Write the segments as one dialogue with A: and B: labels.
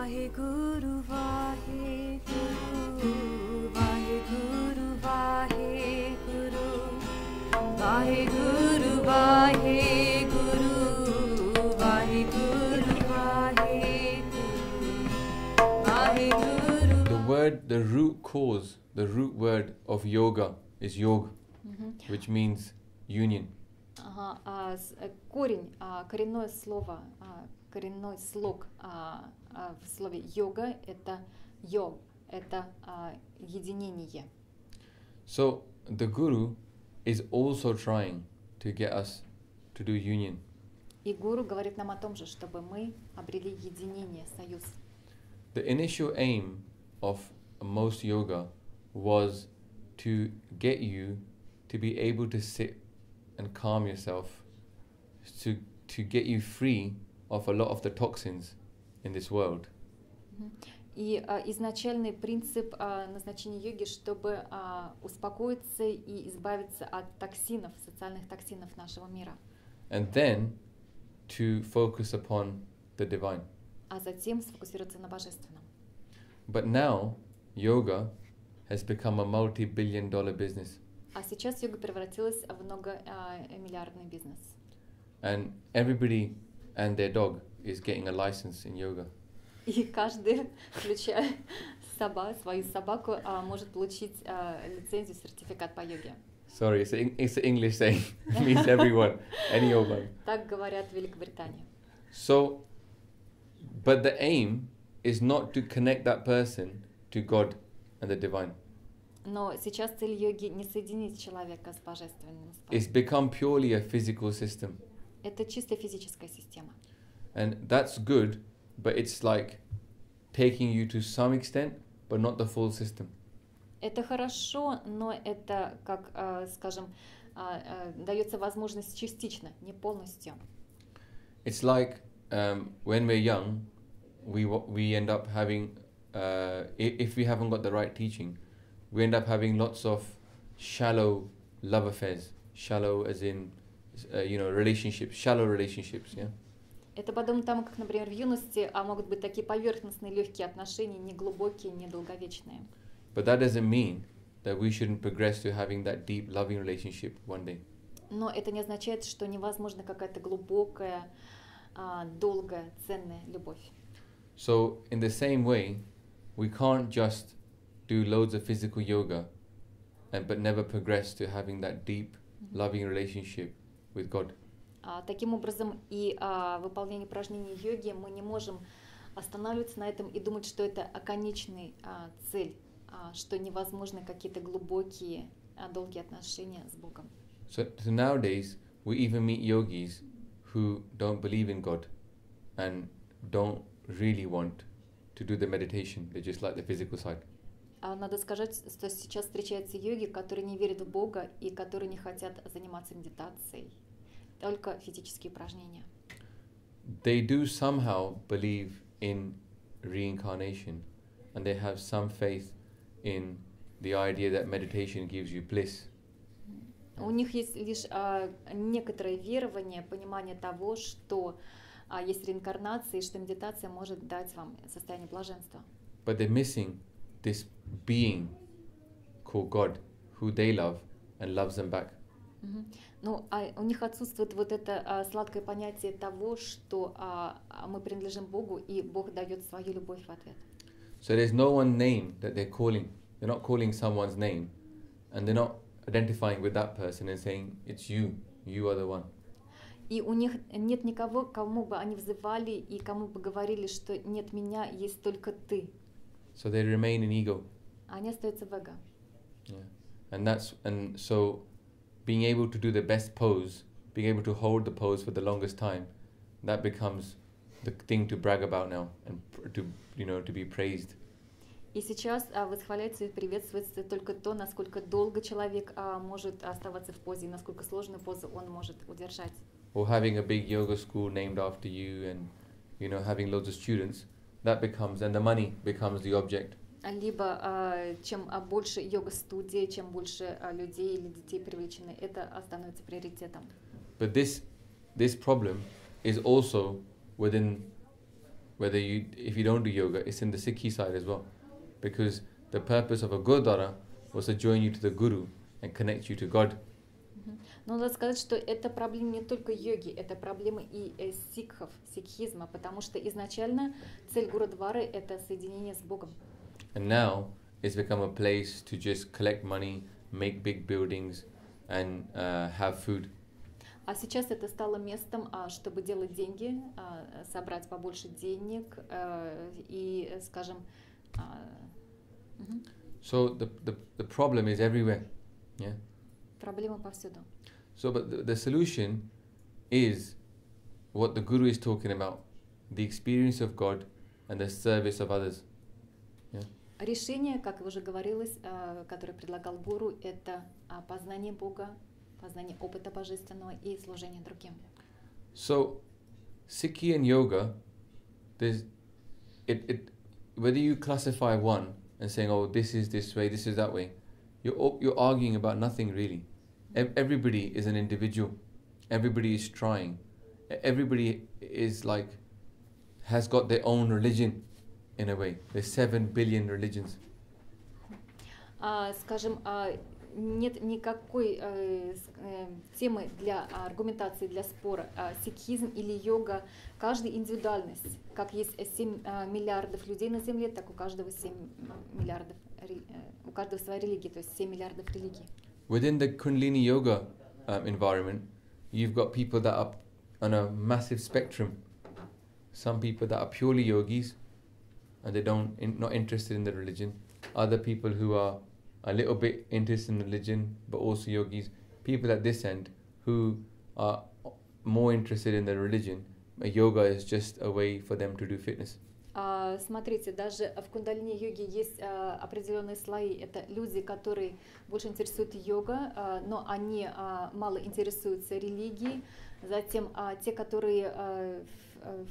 A: Vaheguru, Vaheguru, Vaheguru, Vaheguru, Vaheguru, Vaheguru, Vaheguru, Vaheguru.
B: The root cause, the root word of yoga is yog, which means union.
C: Коренное слово, коренной слог в слове йога это йог, это единение.
B: So the guru is also trying to get us to do union.
C: И гуру говорит нам о том же, чтобы мы обрели единение, союз.
B: The initial aim of most yoga was to get you to be able to sit and calm yourself, to get you free of a lot of the toxins in this world.
C: И изначальный принцип назначения йоги, чтобы успокоиться и избавиться от токсинов, социальных токсинов нашего мира.
B: And then to focus upon the divine.
C: А затем сфокусироваться на божественном.
B: But now yoga has become a multi-billion-dollar business.
C: А сейчас йога превратилась в многомиллиардный бизнес.
B: And everybody and their dog is getting a license in yoga.
C: И каждый, включая свою собаку, может получить лицензию, сертификат по йоге.
B: Sorry, it's an English saying. It means everyone, anyone.
C: Так говорят в Великобритании.
B: So, but the aim is not to connect that person to God and the divine.
C: Но сейчас цель йоги не соединить человека с божественным.
B: It's become purely a physical system.
C: Это чисто физическая система.
B: And that's good, but it's like taking you to some extent, but not the full system.
C: Это хорошо, но это, как, скажем, дается возможность частично, не полностью.
B: It's like when we're young, we end up having, if we haven't got the right teaching, we end up having lots of shallow love affairs. Shallow as in, relationships, shallow relationships, yeah?
C: Это подобно тому, как, например, в юности могут быть такие поверхностные легкие отношения, не глубокие, не долговечные.
B: But that doesn't mean that we shouldn't progress to having that deep, loving relationship one day.
C: Но это не означает, что невозможна какая-то глубокая, долгая, ценная любовь.
B: So, in the same way, we can't just do loads of physical yoga but never progress to having that deep, loving relationship with God.
C: Таким образом, и выполнение упражнений йоги мы не можем останавливаться на этом и думать, что это конечная цель, что невозможны какие-то глубокие, долгие отношения с Богом.
B: So nowadays, we even meet yogis who don't believe in God and don't really want to do the meditation. They just like the physical side.
C: Надо сказать, что сейчас встречаются йоги, которые не верят в Бога и которые не хотят заниматься медитацией. Только физические упражнения.
B: They do somehow believe in reincarnation, and they have some faith in the idea that meditation gives you bliss.
C: У них есть лишь некоторое верование, понимание того, что есть реинкарнация и что медитация может дать вам состояние блаженства.
B: But they're missing this being called God, who they love and loves them back.
C: Ну, у них отсутствует вот это сладкое понятие того, что мы принадлежим Богу, и Бог дает свою любовь в ответ.
B: So there's no one name that they're calling. They're not calling someone's name, and they're not identifying with that person and saying, it's you, you are the one.
C: И у них нет никого, кому бы они взывали и кому бы говорили, что нет меня, есть только ты.
B: So they remain in ego.
C: Они остаются в эго.
B: Yeah. And so being able to do the best pose, being able to hold the pose for the longest time, that becomes the thing to brag about now and to be praised.
C: И сейчас восхваляется и приветствуется только то, насколько долго человек может оставаться в позе, и насколько сложную позу он может удержать.
B: Or having a big yoga school named after you and having loads of students, that becomes, and the money becomes the object.
C: Либо чем больше йога-студий, чем больше людей или детей привлечены, это становится приоритетом.
B: But this problem is also within if you don't do yoga, it's in the Sikhi side as well, because the purpose of a Gurdwara was to join you to the Guru and connect you to God.
C: Но надо сказать, что это проблема не только йоги, это проблема и сикхов, сикхизма, потому что изначально цель Гурудвары — это соединение с Богом.
B: And now it's become a place to just collect money, make big buildings, and have food.
C: А сейчас это стало местом, чтобы делать деньги, собрать побольше денег и, скажем...
B: So the problem is everywhere. Yeah.
C: Проблема повсюду.
B: So, but the solution is what the Guru is talking about: the experience of God and the service of others. Yeah.
C: Решение, как уже говорилось, которое предлагал Гуру, это познание Бога, познание опыта божественного и служение другим.
B: So, Sikhi and Yoga, whether you classify one and saying, oh, this is this way, this is that way, you're arguing about nothing really. Everybody is an individual. Everybody is trying. Everybody is has got their own religion in a way. There's 7 billion religions.
C: Скажем, нет никакой темы для аргументации, для спора. Сикхизм или йога, каждый индивидуальность. Как есть 7 миллиардов людей на Земле, так у каждого 7 миллиардов, у каждого своя религия, то есть 7 миллиардов религий.
B: Within the Kundalini Yoga environment, you've got people that are on a massive spectrum. Some people that are purely yogis, and they not interested in the religion. Other people who are a little bit interested in religion, but also yogis. People at this end who are more interested in the religion. Yoga is just a way for them to do fitness.
C: Смотрите, даже в кундалини-йоге есть определенные слои. Это люди, которые больше интересуют йога, но они мало интересуются религией. Затем те, которые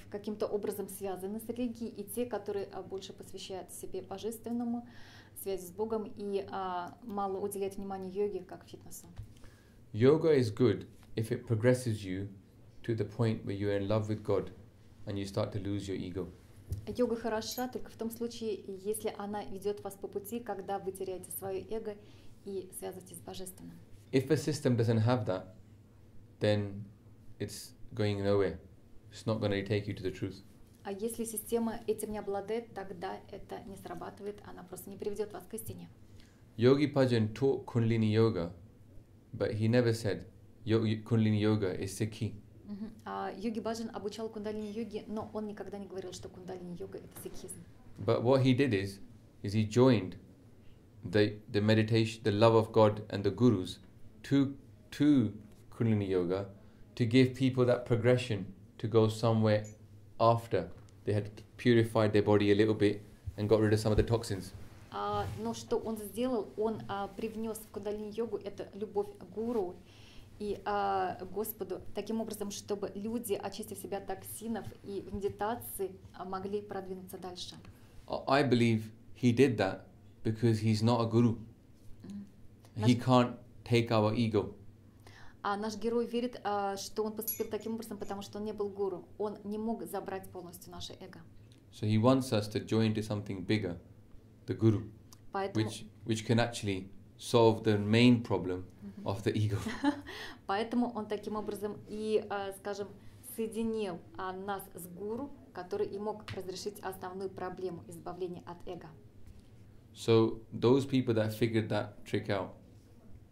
C: каким-то образом связаны с религией, и те, которые больше посвящают себе божественному, связи с Богом, и мало уделяют внимания йоге как фитнесу.
B: Yoga is good if it progresses you to the point where you're in love with God and you start to lose your ego.
C: Йога хороша только в том случае, если она ведет вас по пути, когда вы теряете свое эго и связываетесь с божественным.
B: If a system doesn't have that, then it's going nowhere. It's not going to take you to the truth.
C: А если система этим не обладает, тогда это не срабатывает, она просто не приведет вас к истине.
B: Yogi Bhajan taught Kundalini Yoga, but he never said Kundalini Yoga is Sikhi.
C: Йоги Баджан обучал кундалини-йоге, но он никогда не говорил, что кундалини-йога — это сикхизм.
B: But what he did is he joined the meditation, the love of God and the gurus to Kundalini Yoga to give people that progression to go somewhere after they had purified their body a little bit and got rid of some of the toxins.
C: Но что он сделал, он привнес в кундалини-йогу это любовь к гуру и Господу, таким образом, чтобы люди, очистив себя от токсинов и в медитации, могли продвинуться дальше.
B: I believe he did that because he's not a guru. He can't take our ego.
C: Наш герой верит, что он поступил таким образом, потому что он не был гуру. Он не мог забрать полностью наше эго.
B: So he wants us to join to something bigger, the guru,
C: Поэтому,
B: which can actually solve the main problem of the ego.
C: Поэтому он таким образом и, скажем, соединил нас с гуру, который и мог разрешить основную проблему избавления от эго.
B: So those people that figured that trick out,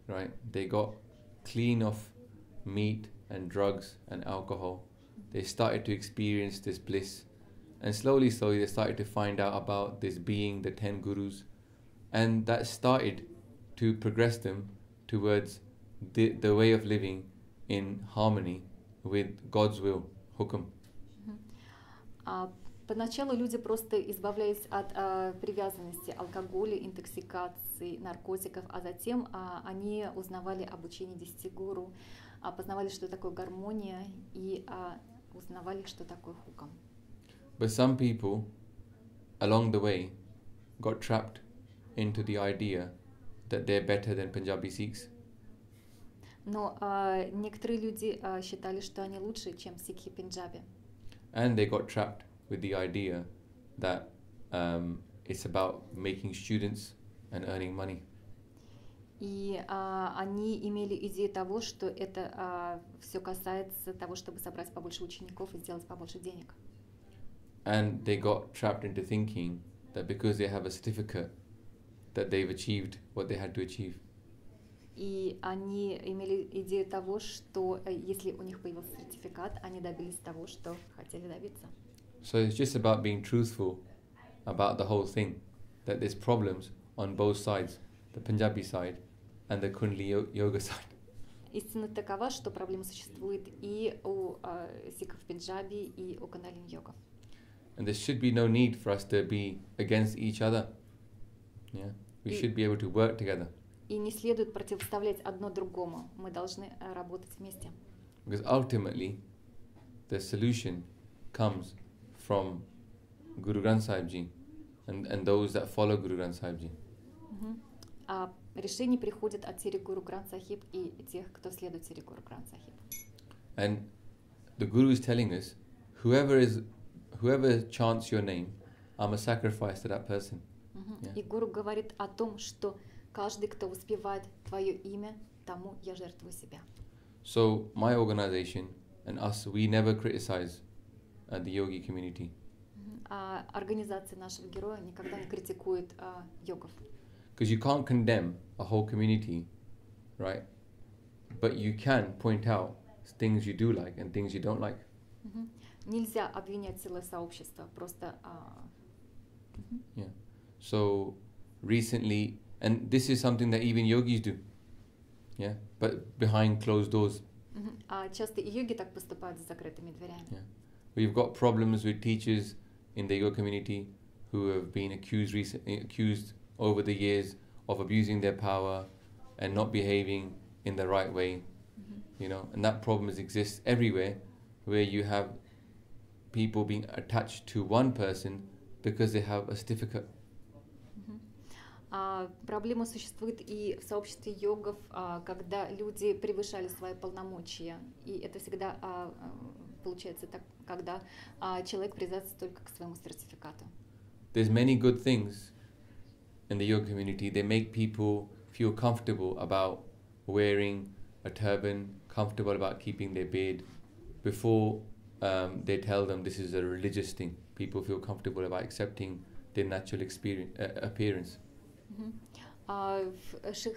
B: right? They got clean of meat and drugs and alcohol. They started to experience this bliss, and slowly they started to find out about this being, the 10 gurus, and that started to progress them towards the way of living in harmony with God's will, hukam.
C: Поначалу люди просто избавлялись от привязанности, алкоголя, интоксикации, наркотиков, а затем они узнавали об учении 10 гуру, познавали, что такое гармония, и узнавали, что такое хукам.
B: But some people along the way got trapped into the idea that they're better than Punjabi Sikhs.
C: Но некоторые люди считали, что они лучше, чем сикхи Пенджаби.
B: And they got trapped with the idea that it's about making students and earning money.
C: И они имели идею того, что это все касается того, чтобы собрать побольше учеников и сделать побольше денег.
B: And they got trapped into thinking that because they have a certificate, that they've achieved what they had to achieve.
C: И они имели идею того, что если у них появился сертификат, они добились того, что хотели добиться.
B: So it's just about being truthful about the whole thing, that there's problems on both sides, the Punjabi side and the Kundalini yoga side.
C: Истина такова, что проблема существует и у сикхов Пенджаби, и у кундалини йога.
B: And there should be no need for us to be against each other. Yeah, we should be able to work together.
C: И не следует противоставлять одно другому. Мы должны работать вместе.
B: Because ultimately, the solution comes from Guru Granth Sahib Ji and those that follow Guru Granth Sahib Ji.
C: А решение приходит от Сири Гуру Грант Сахиб и тех, кто следует Сири Гуру Грант Сахиб.
B: And the Guru is telling us, whoever chants your name, I'm a sacrifice to that person. Yeah.
C: И Гуру говорит о том, что каждый, кто воспевает твое имя, тому я жертвую себя.
B: So my organization and us, we never criticize the yogi community.
C: А организация нашего героя никогда не критикует йогов.
B: Because you can't condemn a whole community, right? But you can point out things you do like and things you don't like.
C: Нельзя обвинять целое сообщество, просто.
B: Yeah. So recently, and this is something that even yogis do. Yeah, but behind closed doors.
C: А часто и йоги так поступают за закрытыми дверями.
B: Yeah. We've got problems with teachers in the yoga community who have been accused over the years of abusing their power and not behaving in the right way, you know, and that problem exists everywhere, where you have people being attached to one person because they have a certificate.
C: Проблема существует и в сообществе йогов, когда люди превышали свои полномочия, и это всегда получается так, когда человек привязывается только к своему сертификату.
B: There's many good things in the yoga community. They make people feel comfortable about wearing a turban, comfortable about keeping their beard. Before they tell them this is a religious thing, people feel comfortable about accepting their natural appearance.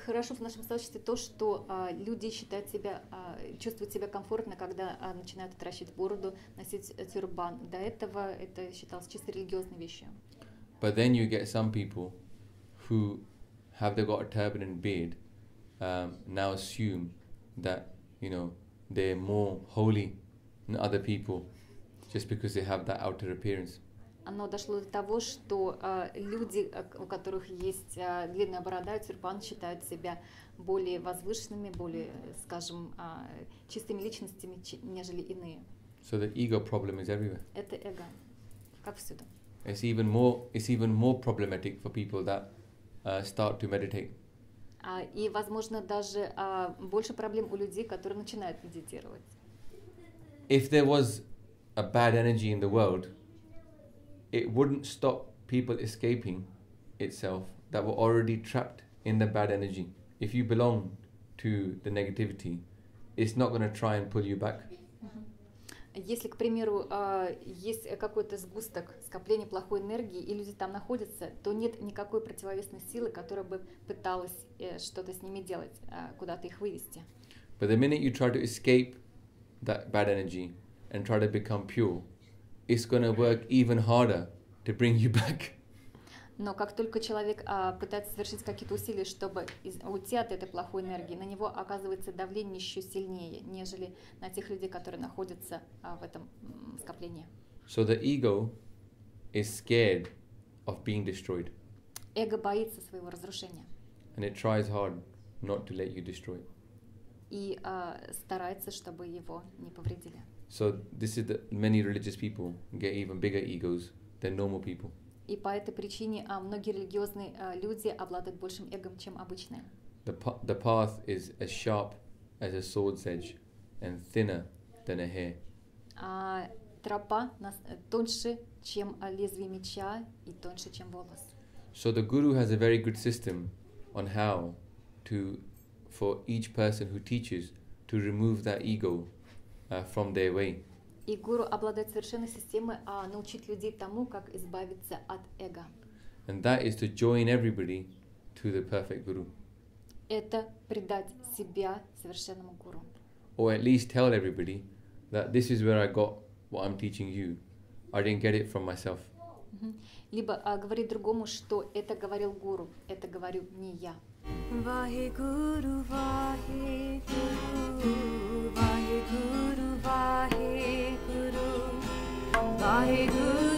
C: Хорошо в нашем сообществе то, что люди чувствуют себя комфортно, когда начинают отращивать бороду, носить тюрбан. До этого это считалось чисто религиозной вещью.
B: But then you get some people who have they got a turban and beard now assume that, you know, they're more holy than other people just because they have that outer appearance.
C: Оно дошло до того, что люди, у которых есть длинная борода и тюрбан, считают себя более возвышенными, более, скажем, чистыми личностями, нежели иные.
B: So the ego problem is everywhere.
C: Это эго, как всюду.
B: It's even more problematic for people that start to meditate.
C: И, возможно, даже больше проблем у людей, которые начинают медитировать.
B: If there was a bad energy in the world, it wouldn't stop people escaping itself that were already trapped in the bad energy. If you belong to the negativity, it's not going to try and pull you back.
C: Если, к примеру, есть какой-то сгусток скопления плохой энергии, и люди там находятся, то нет никакой противовесной силы, которая бы пыталась что-то с ними делать, куда-то их вывести.
B: But the minute you try to escape that bad energy and try to become pure, it's going to work even harder to bring you back.
C: Но как только человек пытается совершить какие-то усилия, чтобы уйти от этой плохой энергии, на него оказывается давление еще сильнее, нежели на тех людей, которые находятся в этом скоплении.
B: So the ego is scared of being destroyed.
C: Эго боится своего разрушения.
B: And it tries hard not to let you destroy it.
C: И старается, чтобы его не повредили.
B: So this is many religious people get even bigger egos than normal people.
C: И по этой причине многие религиозные люди обладают большим эго, чем обычные.
B: The path is as sharp as a sword's edge and thinner than a hair.
C: тропа тоньше, чем лезвие меча и тоньше, чем волос.
B: So the Guru has a very good system on how to, for each person who teaches, to remove that ego from their way.
C: И гуру обладает совершенной системой научить людей тому, как избавиться от эго.
B: And that is to join everybody to the perfect Guru.
C: Это предать себя совершенному гуру.
B: Or at least tell everybody that this is where I got what I'm teaching you. I didn't get it from myself.
C: Либо говорить другому, что это говорил гуру, это говорю не я.
A: Vaheguru, Vaheguru, Vaheguru, Vaheguru, Vaheguru.